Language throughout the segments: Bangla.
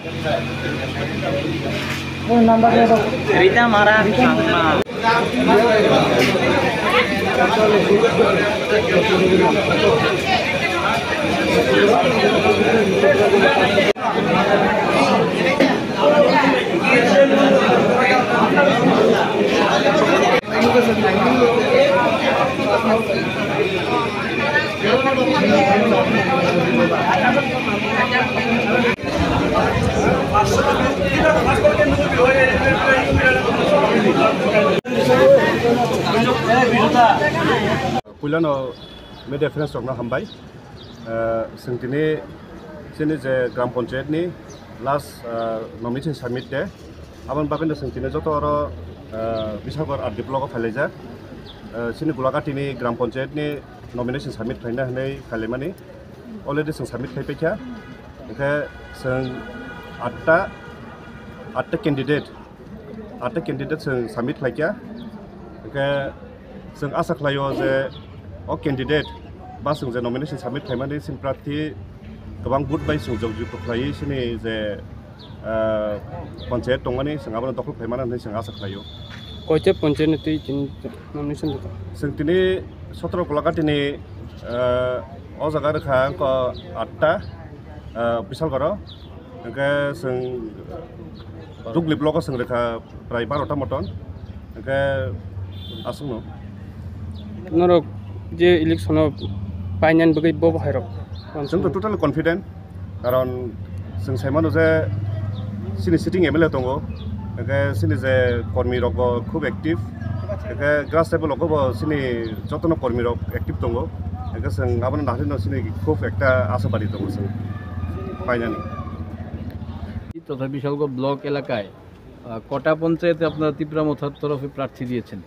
Rita marah sama. Puilano media finance rokna hambai sengtini sini je gram panchayat ni last nomination submit de aban baganda sengtini joto aro bisagor ar diplogo phaleja sini gulagati ni gram panchayat ni nomination submit khaina hanai khalemani already sing submit khai pecha ke sing atta candidate sing submit khaikya ke sing asa khlayo je o candidate ba sing je nomination submit khaimani sing prathi gobang bud bai sing jogju khlai sini je panchayat tongani sing abon dokhl khaimana nei sing asa khlayo koite panchayat ni nomination jota sing tini 17 gulagati ni o jaga rekha ko 8ta bisal goro ke sing dugli block sing rekha prai 12ta moton ke asungno norok je election painan bagai bo hairok जों टोटल कन्फिडेंट कारण जों साइमानो जे सिनि सिटिंग एमएलए दङ एके सिनि जे कर्मी रक खूब एक्टिव एके ग्रास लेवल रक सिनि जतन कर्मी रक एक्टिव दङ एके जों आबन नाहरिनो सिनि खूब एकटा आशाबादी दङ जों फाइनाली তথা বিশালগড় ব্লক এলাকায় কটা পঞ্চায়েতে আপনারা তীব্রামথার তরফে প্রার্থী দিয়েছেন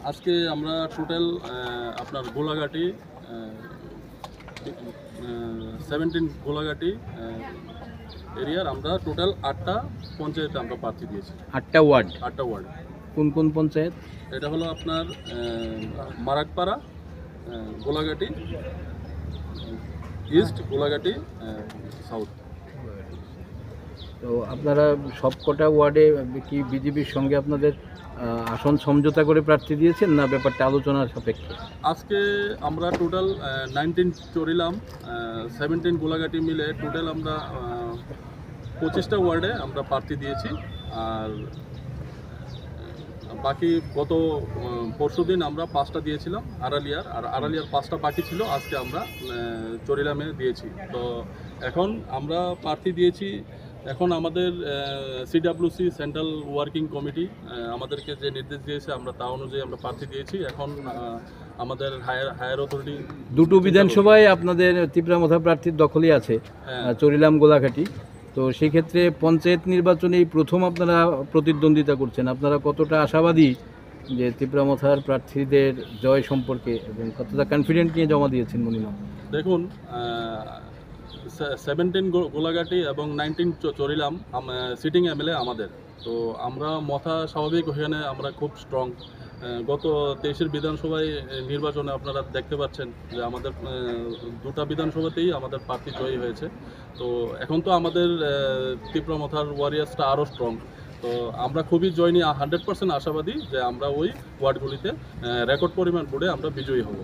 আজকে আমরা টোটাল আপনার গোলাঘাটি 17 গোলাঘাটি এরিয়ার আমরা টোটাল 8টা পঞ্চায়েতে আমরা প্রার্থী দিয়েছি 8টা ওয়ার্ড কোন কোন পঞ্চায়েত এটা হলো আপনার মারাকপাড়া গোলাঘাটি ইস্ট গোলাঘাটি সাউথ তো আপনারা সবকটা ওয়ার্ডে কি বিজেপির সঙ্গে আপনাদের আসন সমঝোতা করে প্রার্থী দিয়েছেন না ব্যাপারটা আলোচনার সাপেক্ষে আজকে আমরা টোটাল 19 চরিলাম 17 গোলাঘাটি মিলে টোটাল আমরা 25টা ওয়ার্ডে আমরা প্রার্থী দিয়েছি আর বাকি গত পরশুদিন আমরা 5টা দিয়েছিলাম আড়ালিয়ার 5টা বাকি ছিল আজকে আমরা চরিলামে দিয়েছি তো এখন আমরা প্রার্থী দিয়েছি এখন আমাদের সিডব্লিউসি সেন্ট্রাল ওয়ার্কিং কমিটি আমাদেরকে যে নির্দেশ দিয়েছে আমরা তা অনুযায়ী আমরা প্রার্থী দিয়েছি এখন আমাদের হায়ার অথরিটি দুটো বিধানসভায় আপনাদের তীব্রামথা প্রার্থীর দখলই আছে চরিলাম গোলাঘাটি তো সেই ক্ষেত্রে পঞ্চায়েত নির্বাচনে প্রথম আপনারা প্রতিদ্বন্দ্বিতা করছেন আপনারা কতটা আশাবাদী যে তীব্রামথার প্রার্থীদের জয় সম্পর্কে এবং কতটা কনফিডেন্ট নিয়ে জমা দিয়েছেন মনিমা দেখুন 17 গোলাঘাটি এবং 19 চরিলাম সিটিং এমএলএ আমাদের তো আমরা মথা স্বাভাবিক ওখানে আমরা খুব স্ট্রং গত 23-এর বিধানসভায় নির্বাচনে আপনারা দেখতে পাচ্ছেন যে আমাদের দুটা বিধানসভাতেই আমাদের প্রার্থী জয়ী হয়েছে তো এখন তো আমাদের তীব্রামথার ওয়ারিয়ার্সটা আরও স্ট্রং তো আমরা খুবই জয় নিয়ে 100% আশাবাদী যে আমরা ওই ওয়ার্ডগুলিতে রেকর্ড পরিমাণ ভোটে আমরা বিজয়ী হব